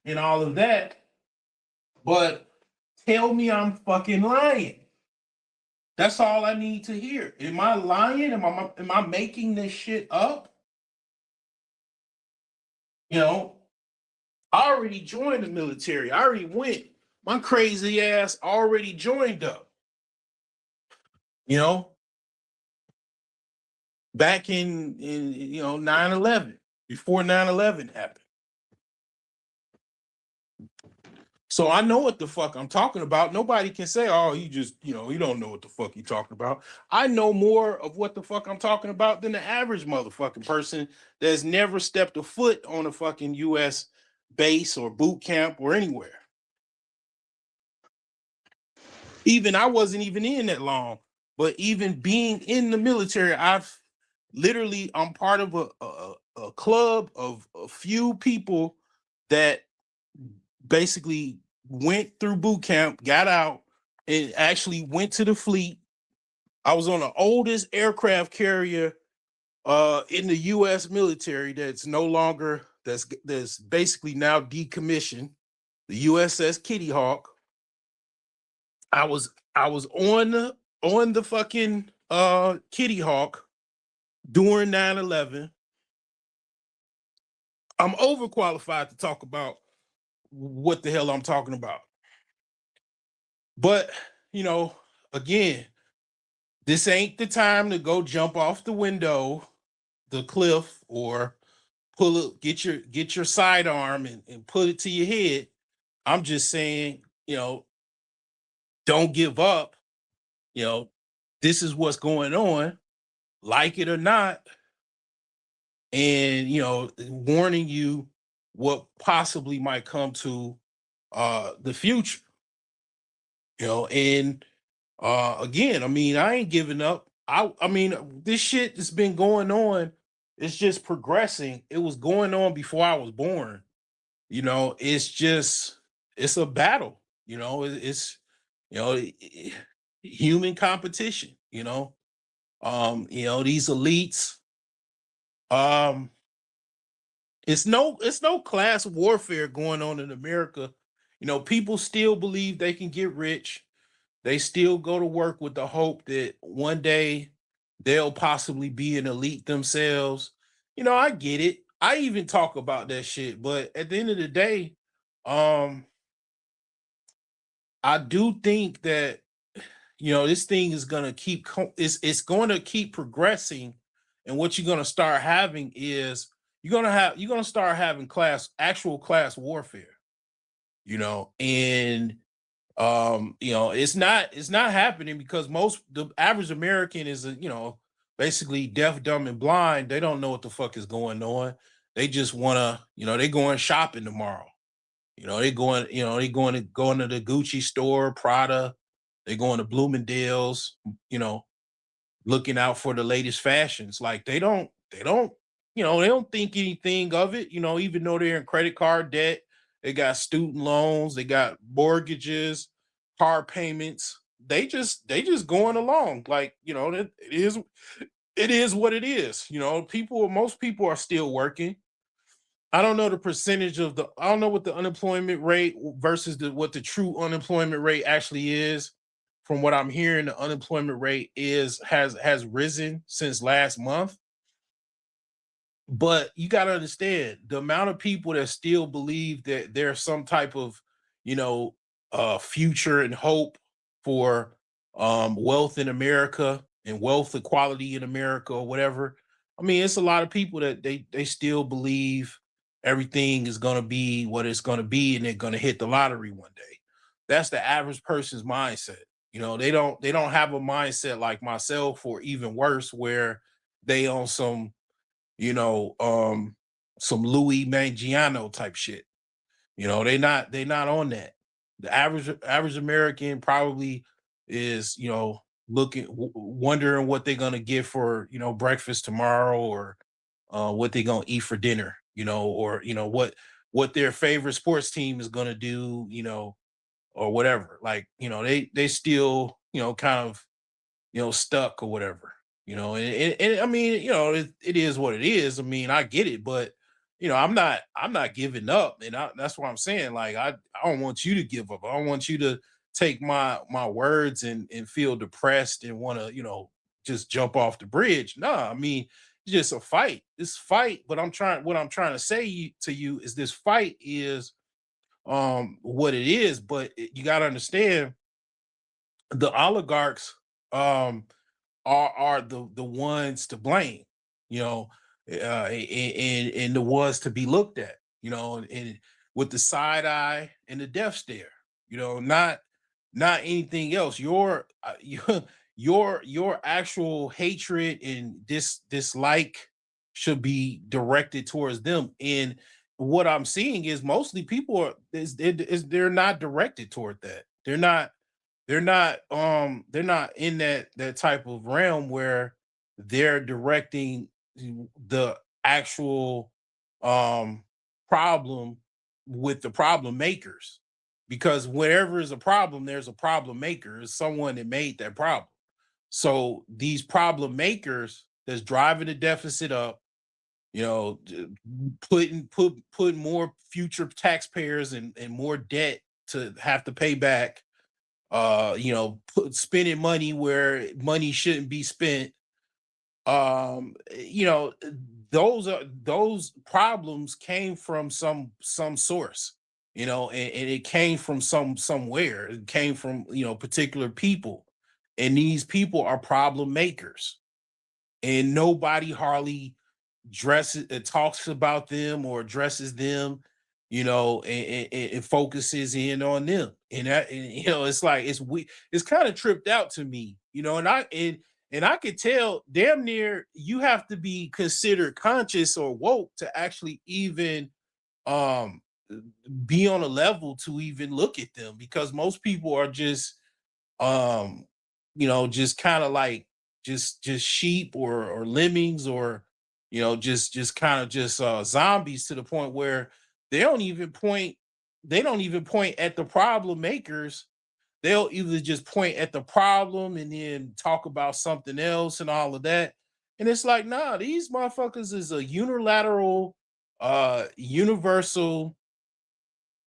and all of that, but tell me I'm fucking lying. That's all I need to hear. Am I lying? Am I making this shit up? I already joined the military. I already went. My crazy ass already joined up. Back in 9/11, before 9/11 happened. So I know what the fuck I'm talking about. Nobody can say, oh, you just, you don't know what the fuck you're talking about. I know more of what the fuck I'm talking about than the average motherfucking person that's never stepped a foot on a fucking US base or boot camp or anywhere. Even I wasn't even in that long, but even being in the military, I'm part of a club of a few people that basically went through boot camp, got out, and actually went to the fleet. I was on the oldest aircraft carrier in the U.S. military that's no longer, that's basically now decommissioned, the USS Kitty Hawk. I was on the fucking Kitty Hawk during 9/11. I'm overqualified to talk about what the hell I'm talking about. But, again, this ain't the time to go jump off the window, the cliff, or get your sidearm and put it to your head. I'm just saying, don't give up. this is what's going on, like it or not, and warning you what possibly might come to the future. And again, I mean, I ain't giving up. I mean, this shit has been going on. It's just progressing. It was going on before I was born. It's just it's a battle. It's human competition. These elites. Um, it's no class warfare going on in America. People still believe they can get rich. They still go to work with the hope that one day they'll possibly be an elite themselves. I get it. I even talk about that shit, but at the end of the day, um, I do think that this thing is gonna it's going to keep progressing, and what you're gonna start having is you're gonna start having actual class warfare. And it's not happening because the average American is basically deaf, dumb, and blind. They don't know what the fuck is going on. They just wanna, they going shopping tomorrow. They going to the Gucci store, Prada. They going to Bloomingdale's. You know, looking out for the latest fashions. Like they don't think anything of it. Even though they're in credit card debt, they got student loans, they got mortgages, car payments. They just going along. Like, it is what it is. Most people are still working. I don't know the percentage I don't know what the unemployment rate versus what the true unemployment rate actually is. From what I'm hearing, the unemployment rate has risen since last month. But you got to understand the amount of people that still believe that there's some type of, you know, future and hope for wealth in America and wealth equality in America or whatever. I mean, it's a lot of people that they still believe everything is going to be what it's going to be and they're going to hit the lottery one day. That's the average person's mindset. They don't have a mindset like myself or even worse where they on you know, um, some Louis Mangiano type shit. They not on that. The average American probably is, wondering what they're gonna get for breakfast tomorrow, or what they're gonna eat for dinner, or what their favorite sports team is gonna do, or whatever. Like, they still, kind of stuck or whatever. And I mean, it is what it is. I mean, I get it, but I'm not giving up, and that's what I'm saying. Like, I don't want you to give up. I don't want you to take my words and feel depressed and want to just jump off the bridge. Nah, I mean, it's just a fight. This fight, but what I'm trying to say to you is this fight is what it is, but you got to understand the oligarchs um are the ones to blame, you know, and the ones to be looked at, and with the side eye and the death stare, not anything else. Your actual hatred and dislike should be directed towards them. And what I'm seeing is mostly people they're not directed toward that. They're not in that type of realm where they're directing the actual um problem with the problem makers, because wherever is a problem there's a problem maker. It's someone that made that problem. So these problem makers that's driving the deficit up, putting more future taxpayers and more debt to have to pay back, spending money where money shouldn't be spent. um you know those problems came from some source, and it came from somewhere. It came from particular people, and these people are problem makers, and nobody hardly talks about them or addresses them, and focuses in on them. And that, it's like it's kind of tripped out to me, you know, and I could tell damn near you have to be considered conscious or woke to actually even um be on a level to even look at them, because most people are just um just kind of like just sheep or lemmings, or just kind of just zombies, to the point where they don't even point they don't even point at the problem makers. They'll either just point at the problem and then talk about something else and all of that. And it's like, nah, these motherfuckers is a unilateral, universal,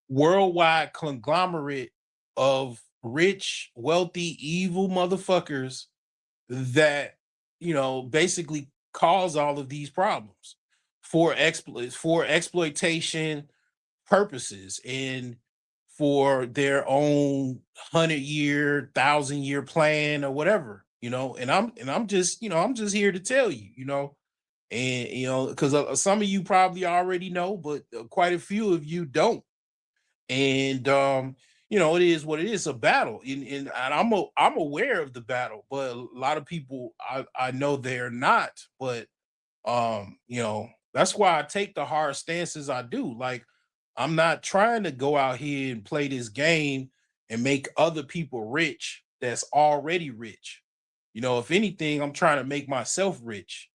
worldwide conglomerate of rich, wealthy, evil motherfuckers that basically cause all of these problems for exploitation purposes, and for their own 100-year, 1,000-year plan or whatever. And I'm just I'm just here to tell you, and because some of you probably already know, but quite a few of you don't. And it is what it is, a battle, and I'm aware of the battle, but a lot of people, I know they're not. But that's why I take the hard stances I do. Like, I'm not trying to go out here and play this game and make other people rich that's already rich. If anything, I'm trying to make myself rich,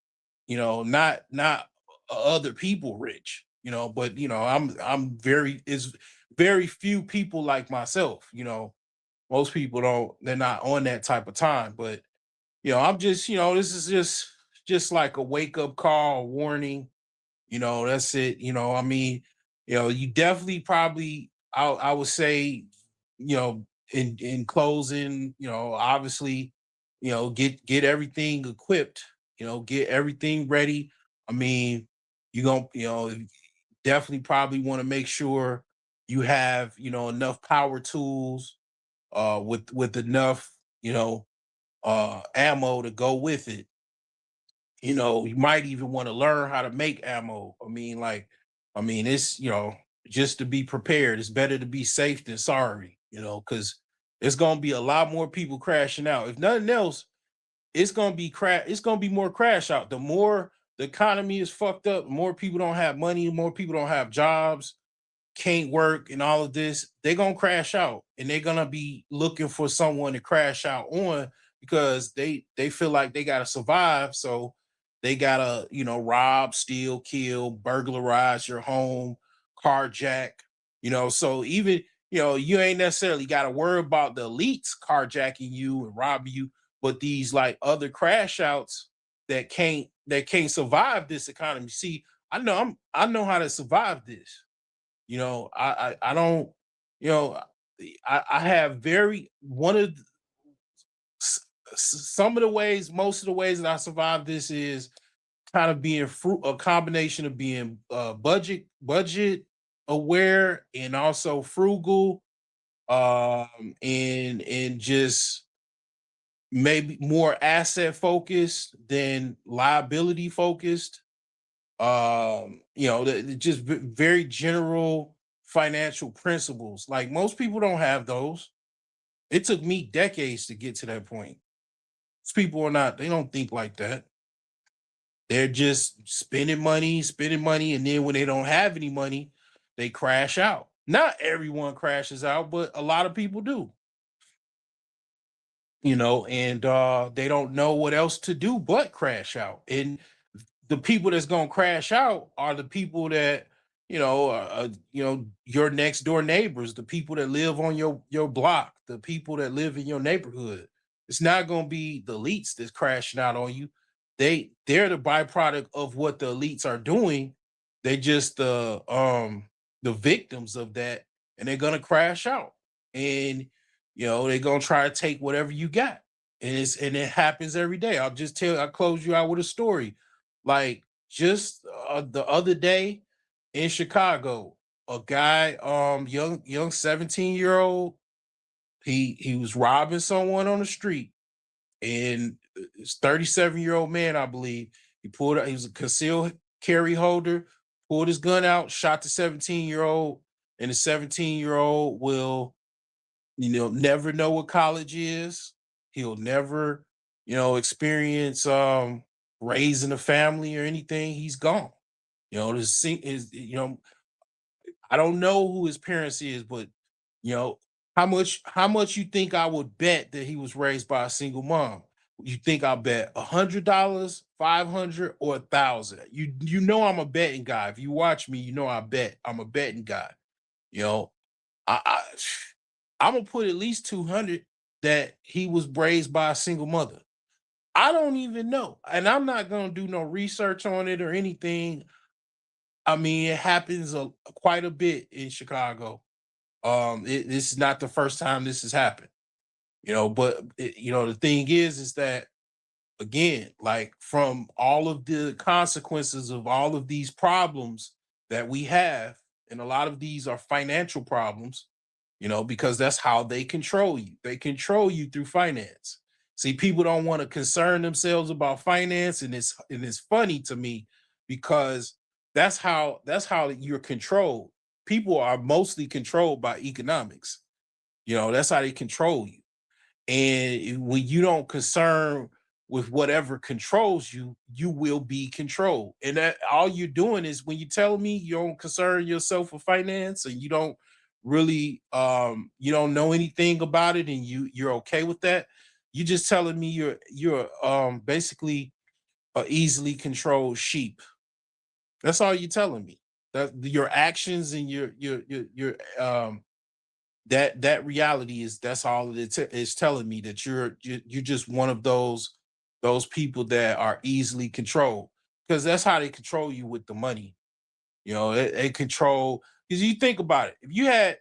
not other people rich, but I'm very it's very few people like myself. Most people don't, they're not on that type of time. But I'm just, this is just like a wake up call, warning. That's it. I mean, you definitely probably, I would say, in closing, obviously, get everything equipped, get everything ready. I mean, you gonna, definitely probably want to make sure you have, enough power tools, with enough, ammo to go with it. You might even want to learn how to make ammo. It's, just to be prepared. It's better to be safe than sorry, because it's gonna be a lot more people crashing out. If nothing else, it's gonna be more crash out. The more the economy is fucked up, the more people don't have money, more people don't have jobs, can't work, and all of this, they're gonna crash out, and they're gonna be looking for someone to crash out on, because they feel like they gotta survive. So they gotta, rob, steal, kill, burglarize your home, carjack. So even, you ain't necessarily gotta worry about the elites carjacking you and robbing you, but these like other crash outs that can't survive this economy. See, I know how to survive this. I don't, you know, I have very one of some of the ways, most of the ways that I survive this is kind of being a combination of being budget aware, and also frugal, and just maybe more asset focused than liability focused. Just very general financial principles. Like, most people don't have those. It took me decades to get to that point. These people are not, they don't think like that. They're just spending money, and then when they don't have any money, they crash out. Not everyone crashes out, but a lot of people do. And they don't know what else to do but crash out. And the people that's gonna crash out are the people that your next door neighbors, the people that live on your block, the people that live in your neighborhood. It's not gonna be the elites that's crashing out on you. They're the byproduct of what the elites are doing. They just the victims of that, and they're gonna crash out. And they're gonna try to take whatever you got. And it happens every day. I'll close you out with a story. Like, just the other day in Chicago, a guy, young 17-year-old, he was robbing someone on the street, and this 37-year-old man, I believe, he pulled out, he was a concealed carry holder, pulled his gun out, shot the 17-year-old, and the 17-year-old will, never know what college is. He'll never experience raising a family or anything, he's gone. I don't know who his parents is, but you know, how much you think I would bet that he was raised by a single mom? You think I'll bet $100, 500, or 1,000? You know I'm a betting guy. If you watch me, you know I bet. I'm a betting guy. You know, I I'm gonna put at least 200 that he was raised by a single mother. I don't even know, and I'm not gonna do no research on it or anything. I mean, it happens quite a bit in Chicago. This is not the first time this has happened, but the thing is that again, like from all of the consequences of all of these problems that we have, and a lot of these are financial problems, because that's how they control you. They control you through finance. See, people don't want to concern themselves about finance, and it's funny to me because that's how you're controlled. People are mostly controlled by economics. That's how they control you. And when you don't concern with whatever controls you, you will be controlled. And that all you're doing is when you tell me you don't concern yourself with finance and you don't really you don't know anything about it and you're okay with that, you're just telling me you're basically a easily controlled sheep. That's all you're telling me. That your actions and your that reality is that's all it's telling me that you're just one of those people that are easily controlled because that's how they control you with the money. They control because you think about it. If you had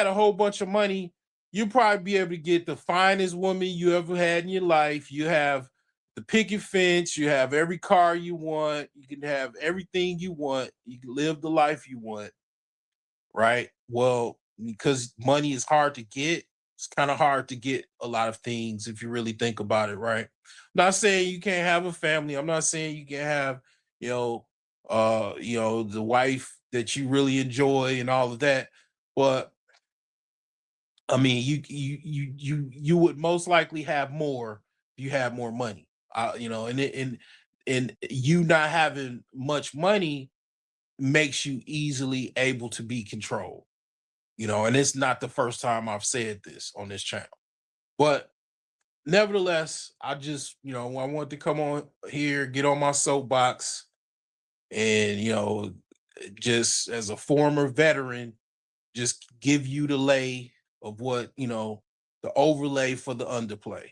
a whole bunch of money, you'd probably be able to get the finest woman you ever had in your life. You have the picket fence, you have every car you want, you can have everything you want, you can live the life you want, right? Well, because money is hard to get, it's kind of hard to get a lot of things if you really think about it, right? I'm not saying you can't have a family. I'm not saying you can have, the wife that you really enjoy and all of that. But I mean, you would most likely have more if you have more money. And you not having much money makes you easily able to be controlled. And it's not the first time I've said this on this channel. But nevertheless, I want to come on here, get on my soapbox, and just as a former veteran, just give you the lay of what, the overlay for the underplay.